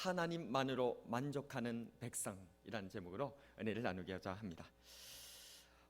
하나님만으로 만족하는 백성이라는 제목으로 은혜를 나누고자 합니다.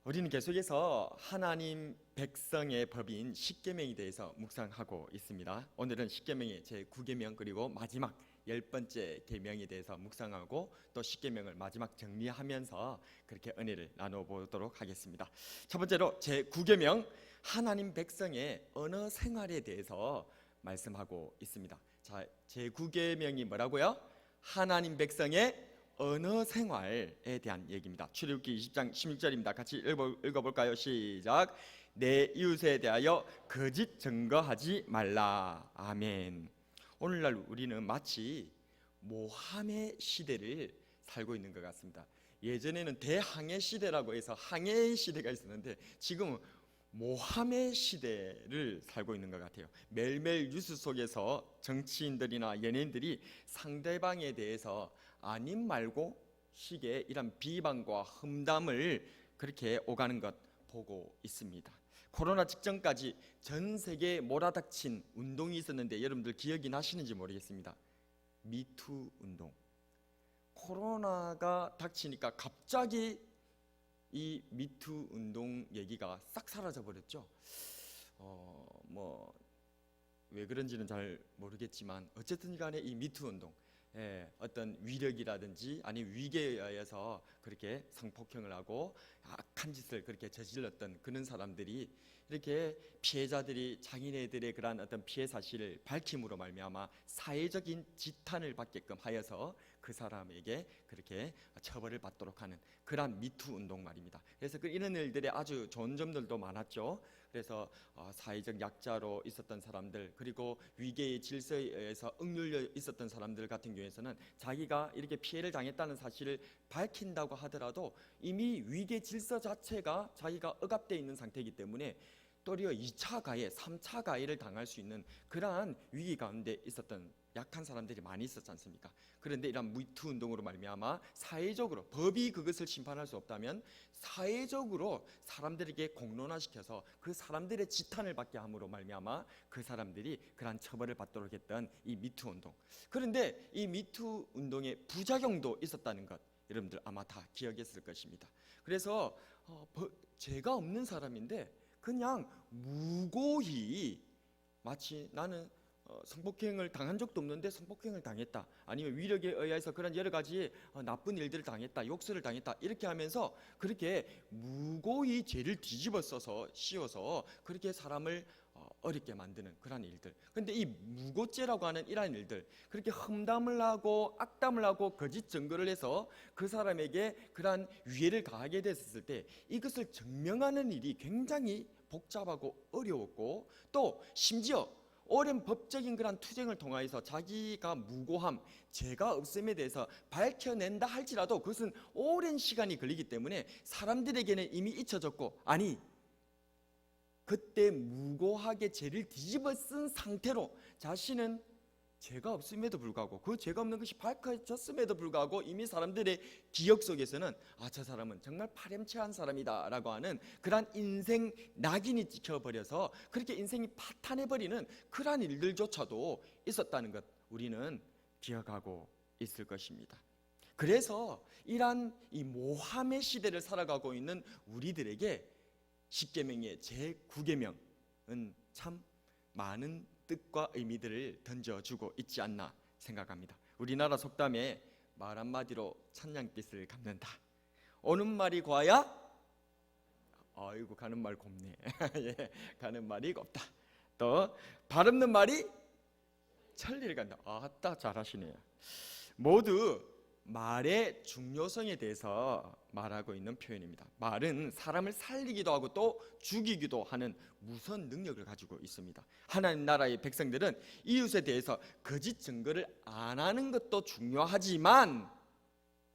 우리는 계속해서 하나님 백성의 법인 십계명에 대해서 묵상하고 있습니다. 오늘은 십계명의 제9계명 그리고 마지막 10번째 계명에 대해서 묵상하고 또 십계명을 마지막 정리하면서 그렇게 은혜를 나눠보도록 하겠습니다. 첫 번째로 제9계명 하나님 백성의 언어 생활에 대해서 말씀하고 있습니다. 자, 제9계명이 뭐라고요? 하나님 백성의 언어 생활에 대한 얘기입니다. 출애굽기 20장 16절입니다. 같이 읽어볼까요? 시작. 내 이웃에 대하여 거짓 증거하지 말라. 아멘. 오늘날 우리는 마치 모함의 시대를 살고 있는 것 같습니다. 예전에는 대항해 시대라고 해서 항해의 시대가 있었는데 지금은 모함의 시대를 살고 있는 것 같아요. 매일매일 뉴스 속에서 정치인들이나 연예인들이 상대방에 대해서 아님 말고 식의 이런 비방과 험담을 그렇게 오가는 것 보고 있습니다. 코로나 직전까지 전 세계에 몰아닥친 운동이 있었는데 여러분들 기억이 나시는지 모르겠습니다. 미투 운동. 코로나가 닥치니까 갑자기 이 미투 운동 얘기가 싹 사라져 버렸죠. 왜 그런지는 잘 모르겠지만 어쨌든 간에 이 미투 운동 어떤 위력이라든지 아니 위계에 의해서 그렇게 성폭행을 하고 악한 짓을 그렇게 저질렀던 그런 사람들이 이렇게 피해자들이 자기네들의 그러한 어떤 피해 사실을 밝힘으로 말미암아 사회적인 지탄을 받게끔 하여서 그 사람에게 그렇게 처벌을 받도록 하는 그러한 미투 운동 말입니다. 그래서 이런 일들의 아주 좋은 점들도 많았죠. 그래서 사회적 약자로 있었던 사람들 그리고 위계의 질서에 의해서 억눌려 있었던 사람들 같은 경우에서는 자기가 이렇게 피해를 당했다는 사실을 밝힌다고 하더라도 이미 위계 질서 자체가 자기가 억압되어 있는 상태이기 때문에 도리어 2차 가해, 3차 가해를 당할 수 있는 그러한 위기 가운데 있었던 약한 사람들이 많이 있었지 않습니까? 그런데 이런 미투 운동으로 말미암아 사회적으로 법이 그것을 심판할 수 없다면 사회적으로 사람들에게 공론화시켜서 그 사람들의 지탄을 받게 함으로 말미암아 그 사람들이 그러한 처벌을 받도록 했던 이 미투 운동. 그런데 이 미투 운동의 부작용도 있었다는 것 여러분들 아마 다 기억했을 것입니다. 그래서 죄가 없는 사람인데 그냥 무고히 마치 나는 성폭행을 당한 적도 없는데 성폭행을 당했다 아니면 위력에 의해서 그런 여러 가지 나쁜 일들을 당했다 욕설을 당했다 이렇게 하면서 그렇게 무고히 죄를 뒤집어 써서 씌워서 그렇게 사람을 어렵게 만드는 그런 일들. 그런데 이 무고죄라고 하는 이러한 일들 그렇게 험담을 하고 악담을 하고 거짓 증거를 해서 그 사람에게 그러한 위해를 가하게 됐을 때 이것을 증명하는 일이 굉장히 복잡하고 어려웠고 또 심지어 오랜 법적인 그런 투쟁을 통하여서 자기가 무고함, 죄가 없음에 대해서 밝혀낸다 할지라도 그것은 오랜 시간이 걸리기 때문에 사람들에게는 이미 잊혀졌고 아니 그때 무고하게 죄를 뒤집어 쓴 상태로 자신은 죄가 없음에도 불구하고 그 죄가 없는 것이 밝혀졌음에도 불구하고 이미 사람들의 기억 속에서는 저 사람은 정말 파렴치한 사람이다 라고 하는 그러한 인생 낙인이 찍혀버려서 그렇게 인생이 파탄해버리는 그러한 일들조차도 있었다는 것 우리는 기억하고 있을 것입니다. 그래서 이러한 이 모함의 시대를 살아가고 있는 우리들에게 십계명의 제9계명은 참 많은 뜻과 의미들을 던져주고 있지 않나 생각합니다. 우리나라 속담에 말 한마디로 천냥빚을 갚는다. 오는 말이 과야 아이고 가는 말 곱네. 예, 가는 말이 곱다. 또 발 없는 말이 천리를 간다. 아따 잘하시네요. 모두 말의 중요성에 대해서 말하고 있는 표현입니다. 말은 사람을 살리기도 하고 또 죽이기도 하는 무서운 능력을 가지고 있습니다. 하나님 나라의 백성들은 이웃에 대해서 거짓 증거를 안 하는 것도 중요하지만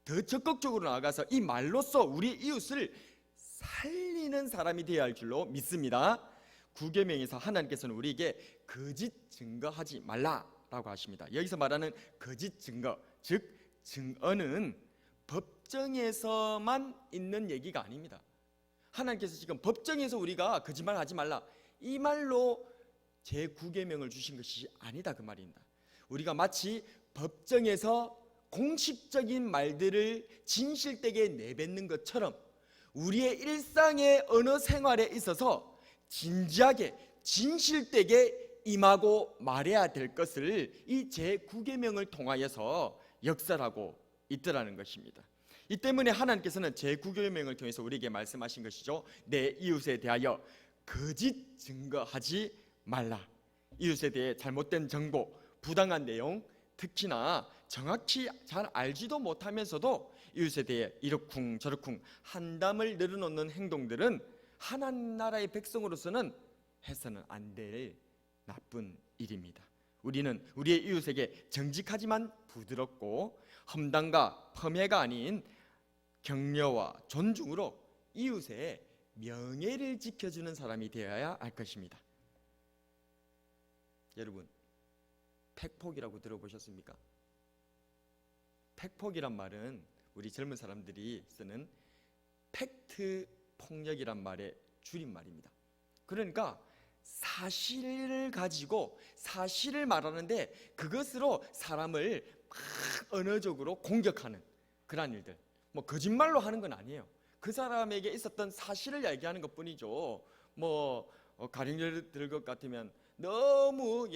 더 적극적으로 나아가서 이 말로써 우리 이웃을 살리는 사람이 되어야 할 줄로 믿습니다. 9계명에서 하나님께서는 우리에게 거짓 증거하지 말라라고 하십니다. 여기서 말하는 거짓 증거, 즉 증언은 법정에서만 있는 얘기가 아닙니다. 하나님께서 지금 법정에서 우리가 거짓말하지 말라 이 말로 제9계명을 주신 것이 아니다 그 말입니다. 우리가 마치 법정에서 공식적인 말들을 진실되게 내뱉는 것처럼 우리의 일상의 언어 생활에 있어서 진지하게 진실되게 임하고 말해야 될 것을 이 제9계명을 통하여서 역설하고 있더라는 것입니다. 이 때문에 하나님께서는 제9계명을 통해서 우리에게 말씀하신 것이죠. 내 이웃에 대하여 거짓 증거하지 말라. 이웃에 대해 잘못된 정보, 부당한 내용, 특히나 정확히 잘 알지도 못하면서도 이웃에 대해 이러쿵 저러쿵 한담을 늘어놓는 행동들은 하나님 나라의 백성으로서는 해서는 안 될 나쁜 일입니다. 우리는 우리의 이웃에게 정직하지만 부드럽고 험담과 펌해가 아닌 격려와 존중으로 이웃의 명예를 지켜주는 사람이 되어야 할 것입니다. 여러분, 팩폭이라고 들어보셨습니까? 팩폭이란 말은 우리 젊은 사람들이 쓰는 팩트 폭력이란 말의 줄임말입니다. 그러니까 사실을 가지고 사실을 말하는데 그것으로 사람을 막 언어적으로 공격하는 그런 일들, 뭐 거짓말로 하는 건 아니에요. 그 사람에게 있었던 사실을 얘기하는 것뿐이죠. 뭐 가령 예를 들 것 같으면 너무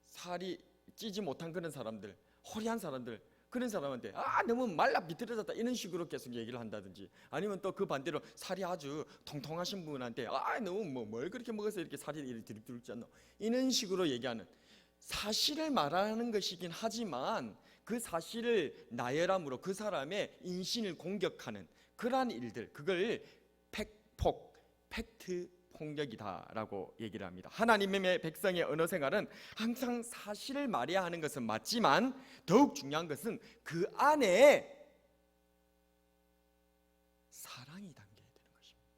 살이 찌지 못한 그런 사람들, 허리한 사람들, 그런 사람한테 너무 말라 비틀어졌다 이런 식으로 계속 얘기를 한다든지, 아니면 또 그 반대로 살이 아주 통통하신 분한테 너무 뭘 그렇게 먹어서 이렇게 살이 이렇게 들지 않노, 이런 식으로 얘기하는, 사실을 말하는 것이긴 하지만 그 사실을 나열함으로 그 사람의 인신을 공격하는 그러한 일들, 그걸 팩폭, 팩트 폭력이다라고 얘기를 합니다. 하나님의 백성의 언어 생활은 항상 사실을 말해야 하는 것은 맞지만 더욱 중요한 것은 그 안에 사랑이 담겨야 되는 것입니다.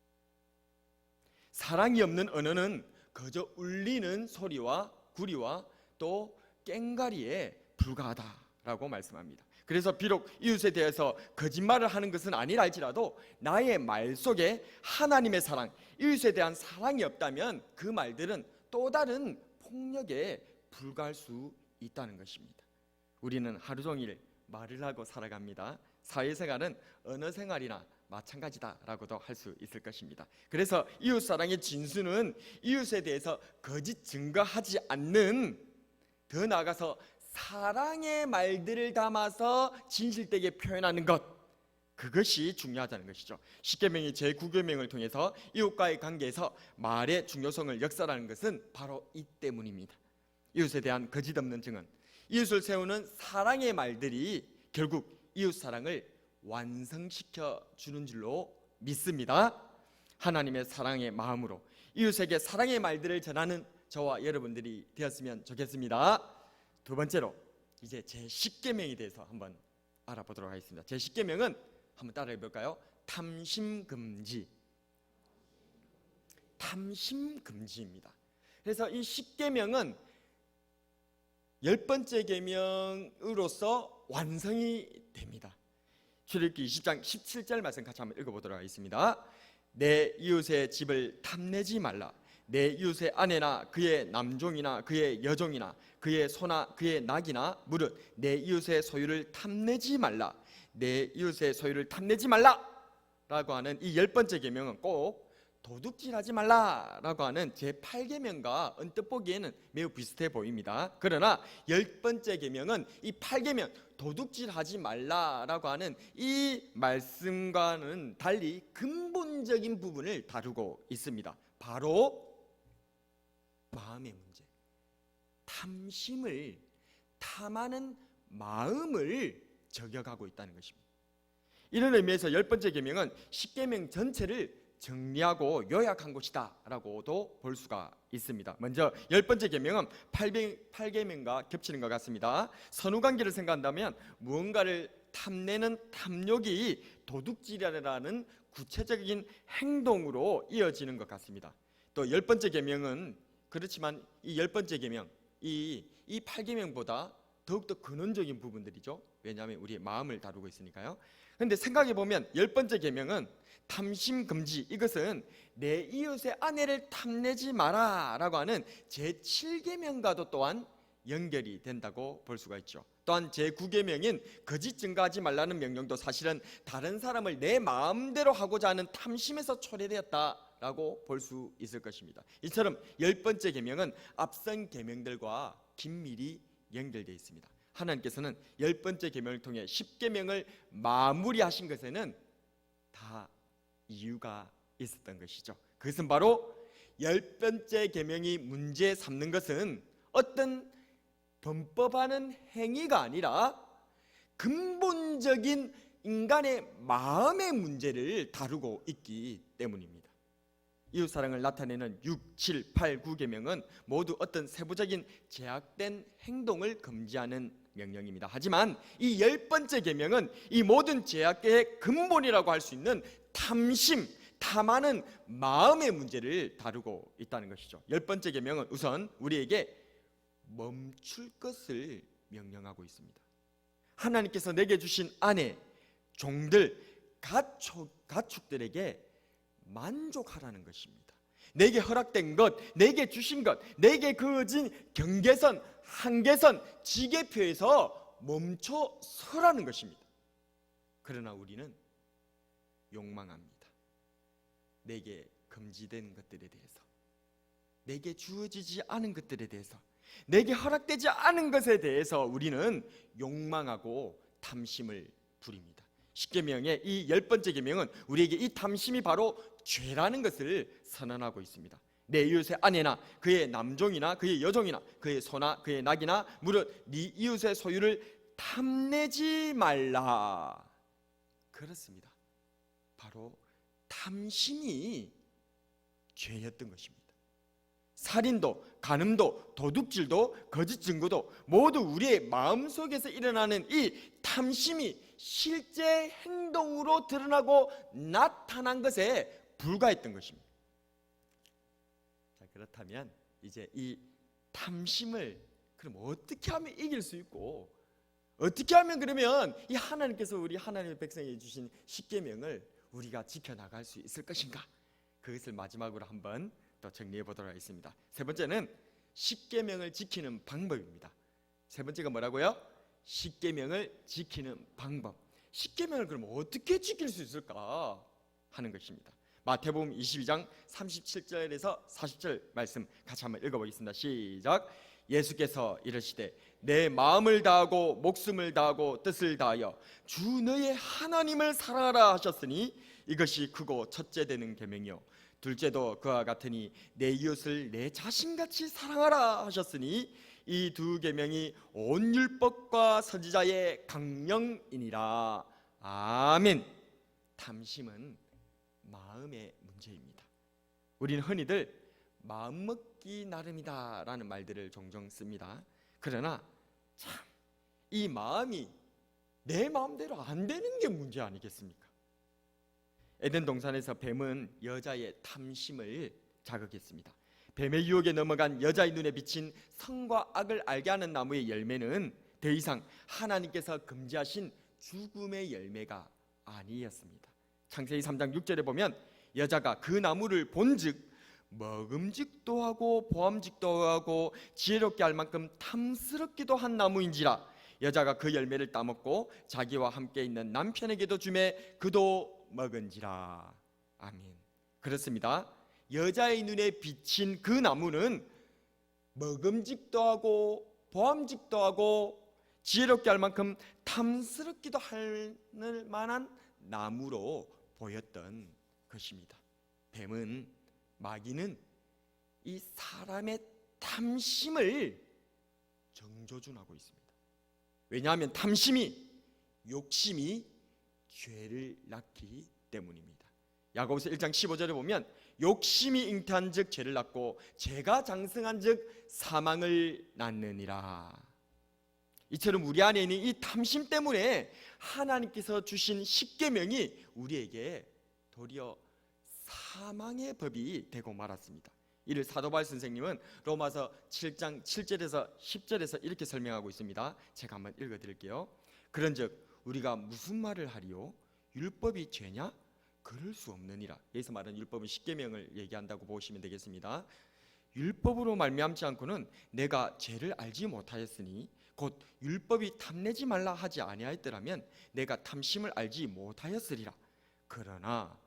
사랑이 없는 언어는 그저 울리는 소리와 구리와 또 꽹가리에 불과하다라고 말씀합니다. 그래서 비록 이웃에 대해서 거짓말을 하는 것은 아니라 할지라도 나의 말 속에 하나님의 사랑, 이웃에 대한 사랑이 없다면 그 말들은 또 다른 폭력에 불과할 수 있다는 것입니다. 우리는 하루 종일 말을 하고 살아갑니다. 사회생활은 언어생활이나 마찬가지다라고도 할 수 있을 것입니다. 그래서 이웃사랑의 진수는 이웃에 대해서 거짓 증거하지 않는, 더 나아가서 사랑의 말들을 담아서 진실되게 표현하는 것, 그것이 중요하다는 것이죠. 십계명이 제9계명을 통해서 이웃과의 관계에서 말의 중요성을 역설하는 것은 바로 이 때문입니다. 이웃에 대한 거짓 없는 증언, 이웃을 세우는 사랑의 말들이 결국 이웃 사랑을 완성시켜 주는 줄로 믿습니다. 하나님의 사랑의 마음으로 이웃에게 사랑의 말들을 전하는 저와 여러분들이 되었으면 좋겠습니다. 두 번째로 이제 제10계명에 대해서 한번 알아보도록 하겠습니다. 제10계명은 한번 따라해 볼까요? 탐심금지. 탐심금지입니다. 그래서 이 10계명은 10번째 계명으로서 완성이 됩니다. 출애굽기 20장 17절 말씀 같이 한번 읽어보도록 하겠습니다. 내 이웃의 집을 탐내지 말라. 내 이웃의 아내나 그의 남종이나 그의 여종이나 그의 소나 그의 낙이나 무릇 내 이웃의 소유를 탐내지 말라. 내 이웃의 소유를 탐내지 말라 라고 하는 이 10번째 계명은 꼭 도둑질하지 말라라고 하는 제8계명과 언뜻 보기에는 매우 비슷해 보입니다. 그러나 10번째 계명은 이 8계명 도둑질하지 말라라고 하는 이 말씀과는 달리 근본적인 부분을 다루고 있습니다. 바로 마음의 문제, 탐심을 탐하는 마음을 저격하고 있다는 것입니다. 이런 의미에서 10번째 계명은 10계명 전체를 정리하고 요약한 것이다 라고도 볼 수가 있습니다. 먼저 10번째 계명은 8계명과 겹치는 것 같습니다. 선후관계를 생각한다면 무언가를 탐내는 탐욕이 도둑질이라는 구체적인 행동으로 이어지는 것 같습니다. 또 10번째 계명은 그렇지만 이 10번째 계명, 이 8계명보다 더욱더 근원적인 부분들이죠. 왜냐하면 우리의 마음을 다루고 있으니까요. 그런데 생각해 보면 10번째 계명은 탐심 금지, 이것은 내 이웃의 아내를 탐내지 마라 라고 하는 제7계명과도 또한 연결이 된다고 볼 수가 있죠. 또한 제9계명인 거짓 증거하지 말라는 명령도 사실은 다른 사람을 내 마음대로 하고자 하는 탐심에서 초래되었다라고 볼 수 있을 것입니다. 이처럼 10번째 계명은 앞선 계명들과 긴밀히 연결되어 있습니다. 하나님께서는 10번째 계명을 통해 10계명을 마무리하신 것에는 다 이유가 있었던 것이죠. 그것은 바로 10번째 계명이 문제 삼는 것은 어떤 범법하는 행위가 아니라 근본적인 인간의 마음의 문제를 다루고 있기 때문입니다. 이웃사랑을 나타내는 6, 7, 8, 9계명은 모두 어떤 세부적인 제약된 행동을 금지하는 명령입니다. 하지만 이 10번째 계명은 이 모든 제약의 근본이라고 할 수 있는 탐심, 탐하는 마음의 문제를 다루고 있다는 것이죠. 10번째 계명은 우선 우리에게 멈출 것을 명령하고 있습니다. 하나님께서 내게 주신 아내, 종들, 가축들에게 만족하라는 것입니다. 내게 허락된 것, 내게 주신 것, 내게 그어진 경계선, 한계선, 지계표에서 멈춰 서라는 것입니다. 그러나 우리는 욕망합니다. 내게 금지된 것들에 대해서, 내게 주어지지 않은 것들에 대해서, 내게 허락되지 않은 것에 대해서 우리는 욕망하고 탐심을 부립니다. 10계명의 이 10번째 계명은 우리에게 이 탐심이 바로 죄라는 것을 선언하고 있습니다. 내 이웃의 아내나 그의 남종이나 그의 여종이나 그의 소나 그의 낙이나 무릇 네 이웃의 소유를 탐내지 말라. 그렇습니다. 바로 탐심이 죄였던 것입니다. 살인도, 간음도, 도둑질도, 거짓 증거도 모두 우리의 마음속에서 일어나는 이 탐심이 실제 행동으로 드러나고 나타난 것에 불과했던 것입니다. 자, 그렇다면 이제 이 탐심을 그럼 어떻게 하면 이길 수 있고, 어떻게 하면 그러면 이 하나님께서 우리 하나님의 백성에게 주신 10계명을 우리가 지켜나갈 수 있을 것인가? 그것을 마지막으로 한번 또 정리해 보도록 하겠습니다. 세 번째는 10계명을 지키는 방법입니다. 세 번째가 뭐라고요? 10계명을 지키는 방법. 10계명을 그럼 어떻게 지킬 수 있을까 하는 것입니다. 마태복음 22장 37절에서 40절 말씀 같이 한번 읽어보겠습니다. 시작. 예수께서 이르시되 내 마음을 다하고 목숨을 다하고 뜻을 다하여 주 너의 하나님을 사랑하라 하셨으니 이것이 크고 첫째 되는 계명이요 둘째도 그와 같으니 내 이웃을 내 자신같이 사랑하라 하셨으니 이 두 계명이 온 율법과 선지자의 강령이니라. 아멘. 탐심은 마음의 문제입니다. 우리는 흔히들 마음먹기 나름이다 라는 말들을 종종 씁니다. 그러나 참 이 마음이 내 마음대로 안 되는 게 문제 아니겠습니까? 에덴 동산에서 뱀은 여자의 탐심을 자극했습니다. 뱀의 유혹에 넘어간 여자의 눈에 비친 선과 악을 알게 하는 나무의 열매는 더 이상 하나님께서 금지하신 죽음의 열매가 아니었습니다. 창세기 3장 6절에 보면 여자가 그 나무를 본즉 먹음직도 하고 보암직도 하고 지혜롭게 할 만큼 탐스럽기도 한 나무인지라. 여자가 그 열매를 따먹고 자기와 함께 있는 남편에게도 주매 그도 먹은지라. 아멘. 그렇습니다. 여자의 눈에 비친 그 나무는 먹음직도 하고 보암직도 하고 지혜롭게 할 만큼 탐스럽기도 할 만한 나무로 보였던 것입니다. 뱀은, 마귀는 이 사람의 탐심을 정조준하고 있습니다. 왜냐하면 탐심이, 욕심이 죄를 낳기 때문입니다. 야고보서 1장 15절에 보면 욕심이 잉태한즉 죄를 낳고 죄가 장성한즉 사망을 낳느니라. 이처럼 우리 안에 있는 이 탐심 때문에 하나님께서 주신 10계명이 우리에게 도리어 사망의 법이 되고 말았습니다. 이를 사도 바울 선생님은 로마서 7장 7절에서 10절에서 이렇게 설명하고 있습니다. 제가 한번 읽어드릴게요. 그런즉 우리가 무슨 말을 하리요? 율법이 죄냐? 그럴 수 없느니라. 여기서 말하는 율법은 10계명을 얘기한다고 보시면 되겠습니다. 율법으로 말미암지 않고는 내가 죄를 알지 못하였으니 곧 율법이 탐내지 말라 하지 아니하였더라면 내가 탐심을 알지 못하였으리라. 그러나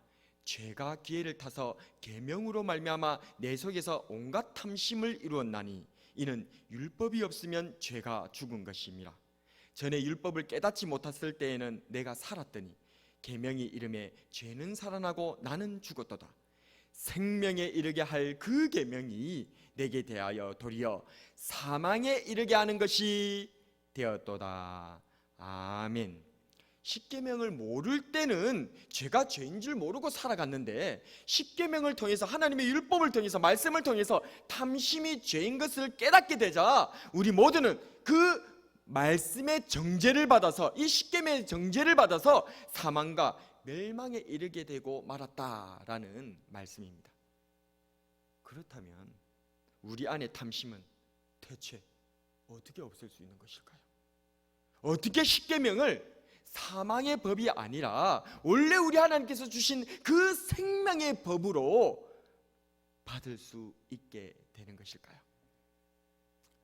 죄가 기회를 타서 계명으로 말미암아 내 속에서 온갖 탐심을 이루었나니 이는 율법이 없으면 죄가 죽은 것임이라. 전에 율법을 깨닫지 못했을 때에는 내가 살았더니 계명이 이름에 죄는 살아나고 나는 죽었도다. 생명에 이르게 할 그 계명이 내게 대하여 도리어 사망에 이르게 하는 것이 되었도다. 아멘. 십계명을 모를 때는 죄가 죄인 줄 모르고 살아갔는데 십계명을 통해서 하나님의 율법을 통해서 말씀을 통해서 탐심이 죄인 것을 깨닫게 되자 우리 모두는 그 말씀의 정죄를 받아서 이 십계명의 정죄를 받아서 사망과 멸망에 이르게 되고 말았다라는 말씀입니다. 그렇다면 우리 안의 탐심은 대체 어떻게 없앨 수 있는 것일까요? 어떻게 십계명을 사망의 법이 아니라 원래 우리 하나님께서 주신 그 생명의 법으로 받을 수 있게 되는 것일까요?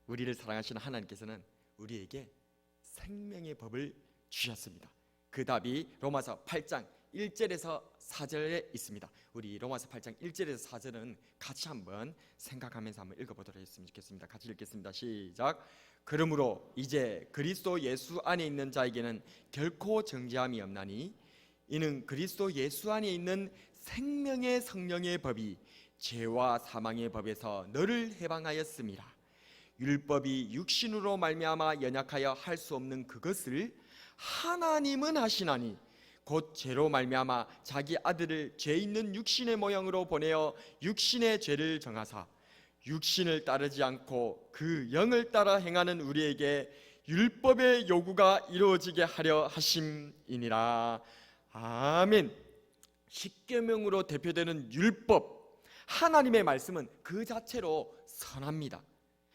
우리를 사랑하시는 하나님께서는 우리에게 생명의 법을 주셨습니다. 그 답이 로마서 8장 1절에서 4절에 있습니다. 우리 로마서 8장 1절에서 4절은 같이 한번 생각하면서 한번 읽어보도록 했으면 좋겠습니다. 같이 읽겠습니다. 시작. 그러므로 이제 그리스도 예수 안에 있는 자에게는 결코 정죄함이 없나니 이는 그리스도 예수 안에 있는 생명의 성령의 법이 죄와 사망의 법에서 너를 해방하였음이라. 율법이 육신으로 말미암아 연약하여 할 수 없는 그것을 하나님은 하시나니 곧 죄로 말미암아 자기 아들을 죄 있는 육신의 모양으로 보내어 육신의 죄를 정하사 육신을 따르지 않고 그 영을 따라 행하는 우리에게 율법의 요구가 이루어지게 하려 하심이니라. 아멘. 십계명으로 대표되는 율법, 하나님의 말씀은 그 자체로 선합니다.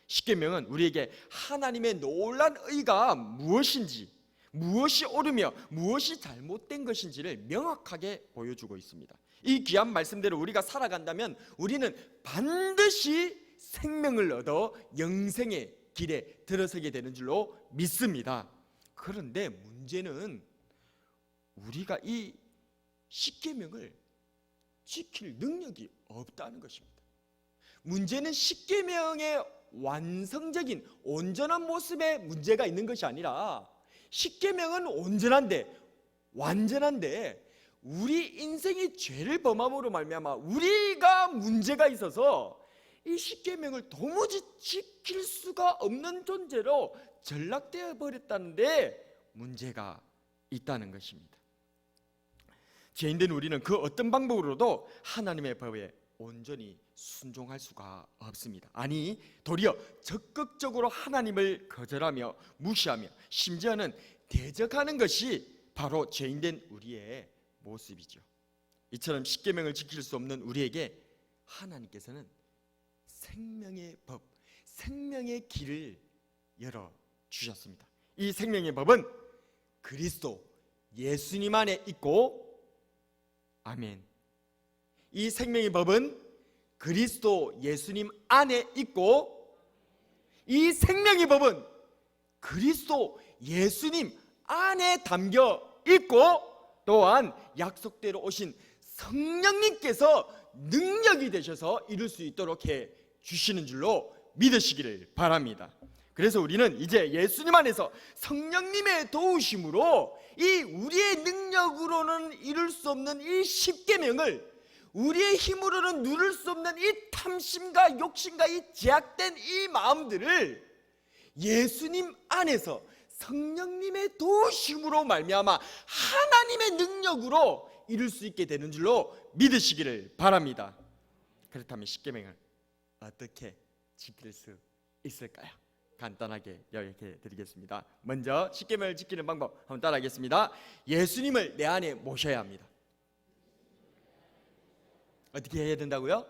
십계명은 우리에게 하나님의 놀란 의가 무엇인지, 무엇이 옳으며 무엇이 잘못된 것인지를 명확하게 보여주고 있습니다. 이 귀한 말씀대로 우리가 살아간다면 우리는 반드시 생명을 얻어 영생의 길에 들어서게 되는 줄로 믿습니다. 그런데 문제는 우리가 이 십계명을 지킬 능력이 없다는 것입니다. 문제는 십계명의 완성적인 온전한 모습에 문제가 있는 것이 아니라 십계명은 온전한데 완전한데 우리 인생이 죄를 범함으로 말미암아 우리가 문제가 있어서 이 십계명을 도무지 지킬 수가 없는 존재로 전락되어 버렸다는데 문제가 있다는 것입니다. 죄인된 우리는 그 어떤 방법으로도 하나님의 법에 온전히 순종할 수가 없습니다. 아니 도리어 적극적으로 하나님을 거절하며 무시하며 심지어는 대적하는 것이 바로 죄인된 우리의 모습이죠. 이처럼 십계명을 지킬 수 없는 우리에게 하나님께서는 생명의 법, 생명의 길을 열어주셨습니다. 이 생명의 법은 그리스도 예수님 안에 있고, 아멘. 이 생명의 법은 그리스도 예수님 안에 있고, 이 생명의 법은 그리스도 예수님 안에 담겨 있고, 또한 약속대로 오신 성령님께서 능력이 되셔서 이룰 수 있도록 해 주시는 줄로 믿으시기를 바랍니다. 그래서 우리는 이제 예수님 안에서 성령님의 도우심으로 이 우리의 능력으로는 이룰 수 없는 이 십계명을 우리의 힘으로는 누릴 수 없는 이 탐심과 욕심과 이 제약된 이 마음들을 예수님 안에서 성령님의 도우심으로 말미암아 하나님의 능력으로 이룰 수 있게 되는 줄로 믿으시기를 바랍니다. 그렇다면 십계명을 어떻게 지킬 수 있을까요? 간단하게 요약해 드리겠습니다. 먼저 십계명을 지키는 방법 한번 따라하겠습니다. 예수님을 내 안에 모셔야 합니다. 어떻게 해야 된다고요?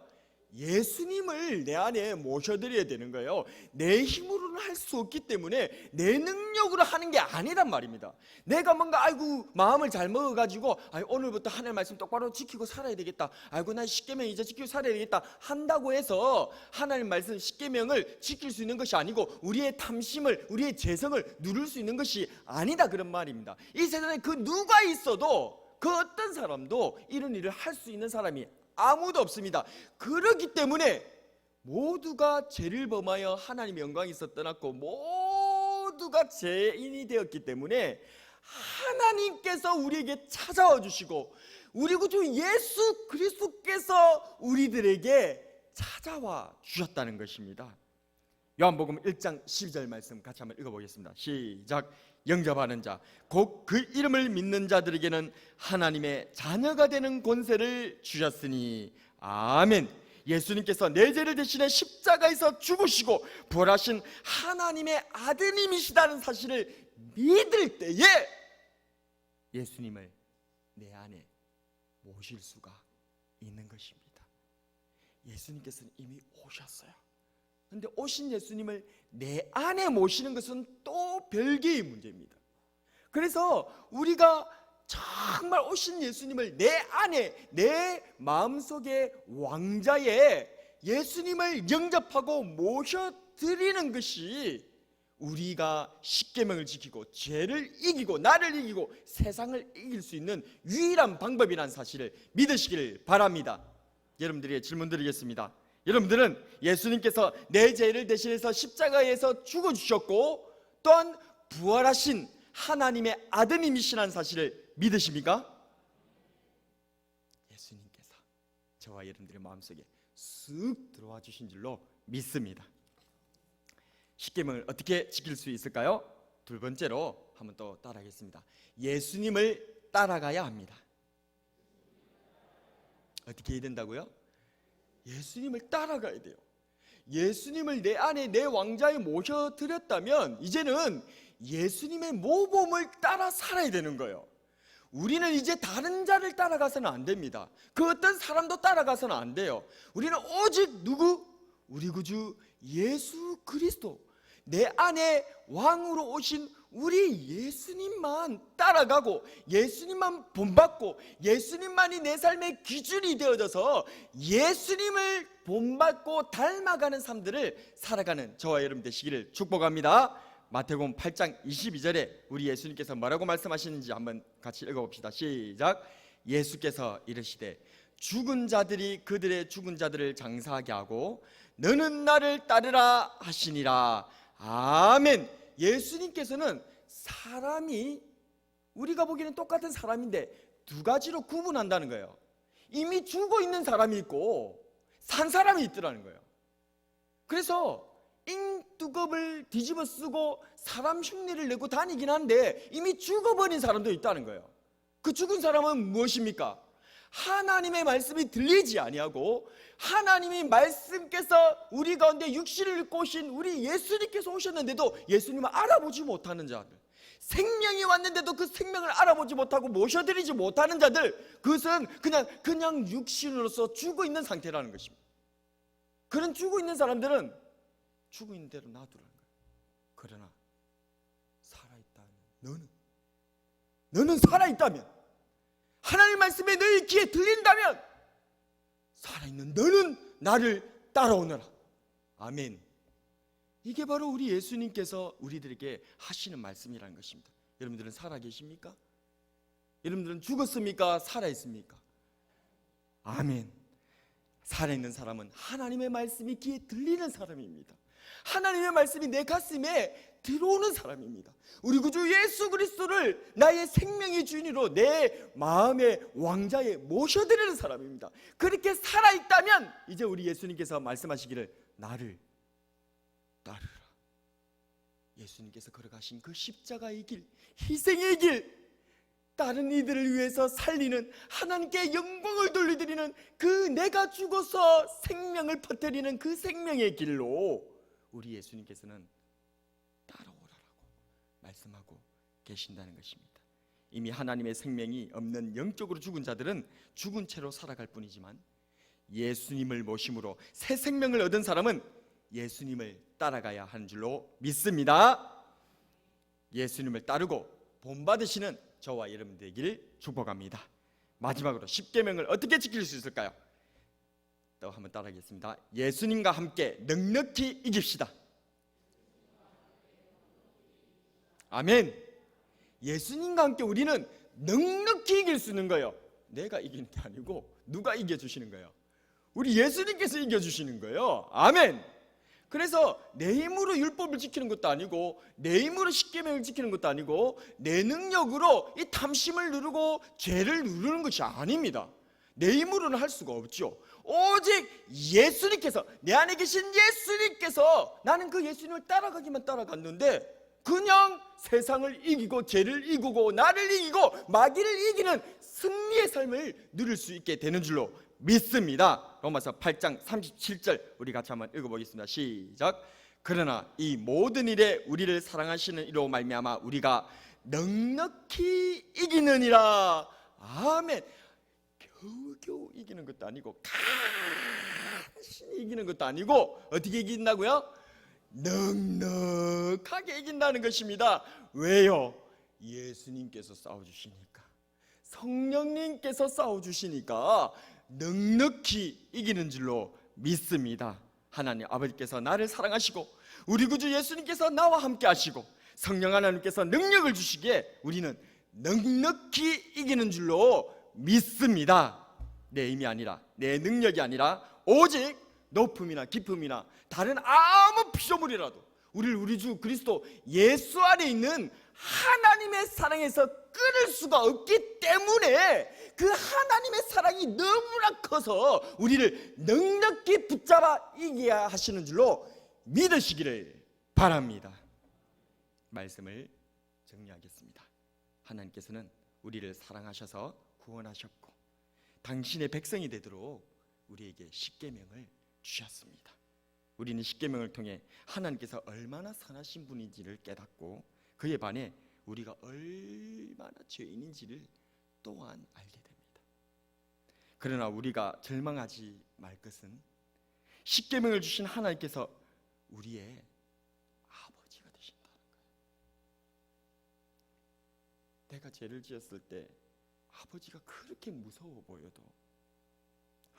예수님을 내 안에 모셔드려야 되는 거예요. 내 힘으로는 할 수 없기 때문에 내 능력으로 하는 게 아니란 말입니다. 내가 뭔가 아이고 마음을 잘 먹어가지고 오늘부터 하나님 말씀 똑바로 지키고 살아야 되겠다, 아이고 나 십계명 이제 지키고 살아야 되겠다 한다고 해서 하나님 말씀 십계명을 지킬 수 있는 것이 아니고 우리의 탐심을, 우리의 재성을 누릴 수 있는 것이 아니다, 그런 말입니다. 이 세상에 그 누가 있어도 그 어떤 사람도 이런 일을 할 수 있는 사람이 아무도 없습니다. 그렇기 때문에 모두가 죄를 범하여 하나님의 영광에서 떠났고 모두가 죄인이 되었기 때문에 하나님께서 우리에게 찾아와 주시고 우리 구주 예수 그리스도께서 우리들에게 찾아와 주셨다는 것입니다. 요한복음 1장 12절 말씀 같이 한번 읽어보겠습니다. 시작. 영접하는 자 곧 그 이름을 믿는 자들에게는 하나님의 자녀가 되는 권세를 주셨으니 아멘. 예수님께서 내 죄를 대신해 십자가에서 죽으시고 부활하신 하나님의 아드님이시다는 사실을 믿을 때에 예수님을 내 안에 모실 수가 있는 것입니다. 예수님께서는 이미 오셨어요. 그런데 오신 예수님을 내 안에 모시는 것은 또 별개의 문제입니다. 그래서 우리가 정말 오신 예수님을 내 안에, 내 마음속의 왕자에 예수님을 영접하고 모셔드리는 것이 우리가 십계명을 지키고 죄를 이기고 나를 이기고 세상을 이길 수 있는 유일한 방법이라는 사실을 믿으시길 바랍니다. 여러분들에게 질문 드리겠습니다. 여러분들은 예수님께서 내 죄를 대신해서 십자가에서 죽어주셨고 또한 부활하신 하나님의 아드님이시라는 사실을 믿으십니까? 예수님께서 저와 여러분들의 마음속에 쓱 들어와 주신 줄로 믿습니다. 십계명을 어떻게 지킬 수 있을까요? 두 번째로 한번 또 따라하겠습니다. 예수님을 따라가야 합니다. 어떻게 해야 된다고요? 예수님을 따라가야 돼요. 예수님을 내 안에 내 왕자에 모셔드렸다면 이제는 예수님의 모범을 따라 살아야 되는 거예요. 우리는 이제 다른 자를 따라가서는 안 됩니다. 그 어떤 사람도 따라가서는 안 돼요. 우리는 오직 누구? 우리 구주 예수 그리스도, 내 안에 왕으로 오신 우리 예수님만 따라가고 예수님만 본받고 예수님만이 내 삶의 기준이 되어져서 예수님을 본받고 닮아가는 삶들을 살아가는 저와 여러분 되시기를 축복합니다. 마태복음 8장 22절에 우리 예수님께서 뭐라고 말씀하시는지 한번 같이 읽어봅시다. 시작. 예수께서 이르시되 죽은 자들이 그들의 죽은 자들을 장사하게 하고 너는 나를 따르라 하시니라. 아멘. 예수님께서는 사람이 우리가 보기에는 똑같은 사람인데 두 가지로 구분한다는 거예요. 이미 죽어 있는 사람이 있고 산 사람이 있더라는 거예요. 그래서 잉두껍을 뒤집어 쓰고 사람 흉내를 내고 다니긴 한데 이미 죽어버린 사람도 있다는 거예요. 그 죽은 사람은 무엇입니까? 하나님의 말씀이 들리지 아니하고 하나님의 말씀께서 우리 가운데 육신을 입고 오신 우리 예수님께서 오셨는데도 예수님을 알아보지 못하는 자들, 생명이 왔는데도 그 생명을 알아보지 못하고 모셔드리지 못하는 자들, 그것은 그냥 육신으로서 죽어 있는 상태라는 것입니다. 그런 죽어 있는 사람들은 죽어 있는 대로 놔두라는 거예요. 그러나 살아있다면 너는 살아있다면 하나님 말씀에 너희 귀에 들린다면 살아있는 너는 나를 따라오너라. 아멘. 이게 바로 우리 예수님께서 우리들에게 하시는 말씀이라는 것입니다. 여러분들은 살아계십니까? 여러분들은 죽었습니까? 살아있습니까? 아멘. 살아있는 사람은 하나님의 말씀이 귀에 들리는 사람입니다. 하나님의 말씀이 내 가슴에 들어오는 사람입니다. 우리 구주 예수 그리스도를 나의 생명의 주인으로 내 마음의 왕자에 모셔드리는 사람입니다. 그렇게 살아있다면 이제 우리 예수님께서 말씀하시기를 나를 따르라. 예수님께서 걸어가신 그 십자가의 길, 희생의 길, 다른 이들을 위해서 살리는, 하나님께 영광을 돌려드리는 그 내가 죽어서 생명을 퍼뜨리는 그 생명의 길로 우리 예수님께서는 따라오라라고 말씀하고 계신다는 것입니다. 이미 하나님의 생명이 없는 영적으로 죽은 자들은 죽은 채로 살아갈 뿐이지만 예수님을 모심으로 새 생명을 얻은 사람은 예수님을 따라가야 하는 줄로 믿습니다. 예수님을 따르고 본받으시는 저와 여러분 되기를 축복합니다. 마지막으로 십계명을 어떻게 지킬 수 있을까요? 또 한번 따라하겠습니다. 예수님과 함께 넉넉히 이깁시다. 아멘. 예수님과 함께 우리는 넉넉히 이길 수 있는 거예요. 내가 이기는 게 아니고 누가 이겨주시는 거예요? 우리 예수님께서 이겨주시는 거예요. 아멘. 그래서 내 힘으로 율법을 지키는 것도 아니고 내 힘으로 십계명을 지키는 것도 아니고 내 능력으로 이 탐심을 누르고 죄를 누르는 것이 아닙니다. 내 힘으로는 할 수가 없죠. 오직 예수님께서, 내 안에 계신 예수님께서, 나는 그 예수님을 따라가기만 따라갔는데 그냥 세상을 이기고 죄를 이기고 나를 이기고 마귀를 이기는 승리의 삶을 누릴 수 있게 되는 줄로 믿습니다. 로마서 8장 37절 우리 같이 한번 읽어보겠습니다. 시작. 그러나 이 모든 일에 우리를 사랑하시는 이로 말미암아 우리가 넉넉히 이기느니라. 아멘. 겨우겨우 이기는 것도 아니고 간신히 이기는 것도 아니고 어떻게 이긴다고요? 넉넉하게 이긴다는 것입니다. 왜요? 예수님께서 싸워주시니까, 성령님께서 싸워주시니까 넉넉히 이기는 줄로 믿습니다. 하나님 아버지께서 나를 사랑하시고 우리 구주 예수님께서 나와 함께 하시고 성령 하나님께서 능력을 주시기에 우리는 넉넉히 이기는 줄로 믿습니다. 내 힘이 아니라, 내 능력이 아니라 오직 높음이나 깊음이나 다른 아무 피조물이라도 우리를 우리 주 그리스도 예수 안에 있는 하나님의 사랑에서 끊을 수가 없기 때문에 그 하나님의 사랑이 너무나 커서 우리를 넉넉히 붙잡아 이기게 하시는 줄로 믿으시기를 바랍니다. 말씀을 정리하겠습니다. 하나님께서는 우리를 사랑하셔서 구원하셨고 당신의 백성이 되도록 우리에게 십계명을 주셨습니다. 우리는 십계명을 통해 하나님께서 얼마나 선하신 분인지를 깨닫고 그에 반해 우리가 얼마나 죄인인지를 또한 알게 됩니다. 그러나 우리가 절망하지 말 것은 십계명을 주신 하나님께서 우리의 아버지가 되신다는 거예요. 내가 죄를 지었을 때 아버지가 그렇게 무서워 보여도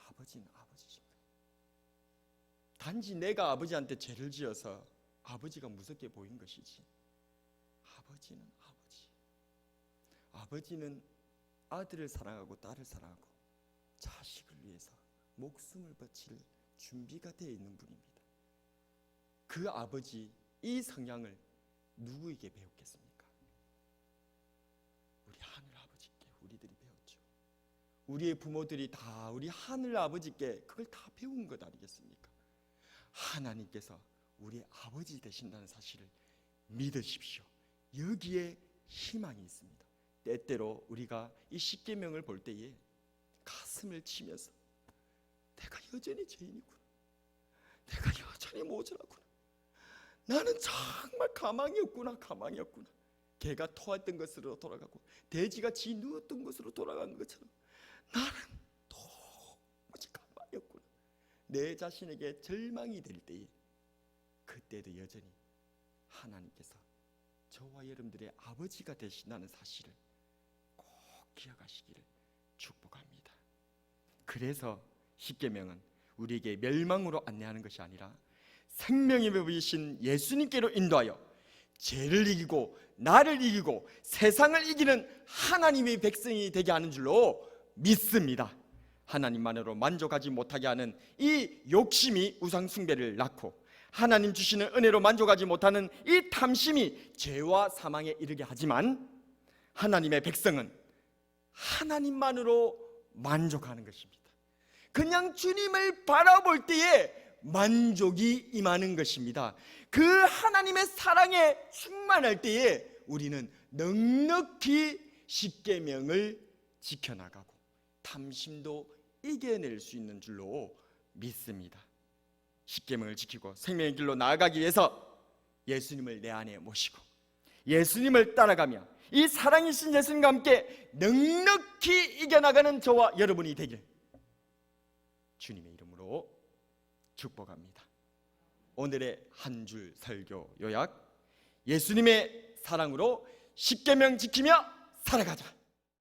아버지는 아버지십니다. 단지 내가 아버지한테 죄를 지어서 아버지가 무섭게 보인 것이지 아버지는 아버지. 아버지는 아들을 사랑하고 딸을 사랑하고 자식을 위해서 목숨을 바칠 준비가 되어 있는 분입니다. 그 아버지 이 성향을 누구에게 배웠겠습니까? 우리 하늘 아버지께 우리들이 배웠죠. 우리의 부모들이 다 우리 하늘 아버지께 그걸 다 배운 것 아니겠습니까? 하나님께서 우리의 아버지 되신다는 사실을 믿으십시오. 여기에 희망이 있습니다. 때때로 우리가 이 십계명을 볼 때에 가슴을 치면서 내가 여전히 죄인이구나, 내가 여전히 모자라구나, 나는 정말 가망이 없구나. 개가 토했던 것으로 돌아가고 돼지가 지 누웠던 것으로 돌아간 것처럼 나는 도무지 가망이 없구나. 내 자신에게 절망이 될 때에 그때도 여전히 하나님께서 저와 여러분들의 아버지가 되신다는 사실을 꼭 기억하시기를 축복합니다. 그래서 십계명은 우리에게 멸망으로 안내하는 것이 아니라 생명의 법이신 예수님께로 인도하여 죄를 이기고 나를 이기고 세상을 이기는 하나님의 백성이 되게 하는 줄로 믿습니다. 하나님만으로 만족하지 못하게 하는 이 욕심이 우상숭배를 낳고 하나님 주시는 은혜로 만족하지 못하는 이 탐심이 죄와 사망에 이르게 하지만 하나님의 백성은 하나님만으로 만족하는 것입니다. 그냥 주님을 바라볼 때에 만족이 임하는 것입니다. 그 하나님의 사랑에 충만할 때에 우리는 넉넉히 십계명을 지켜나가고 탐심도 이겨낼 수 있는 줄로 믿습니다. 십계명을 지키고 생명의 길로 나아가기 위해서 예수님을 내 안에 모시고 예수님을 따라가며 이 사랑이신 예수님과 함께 넉넉히 이겨나가는 저와 여러분이 되길 주님의 이름으로 축복합니다. 오늘의 한 줄 설교 요약: 예수님의 사랑으로 십계명 지키며 살아가자.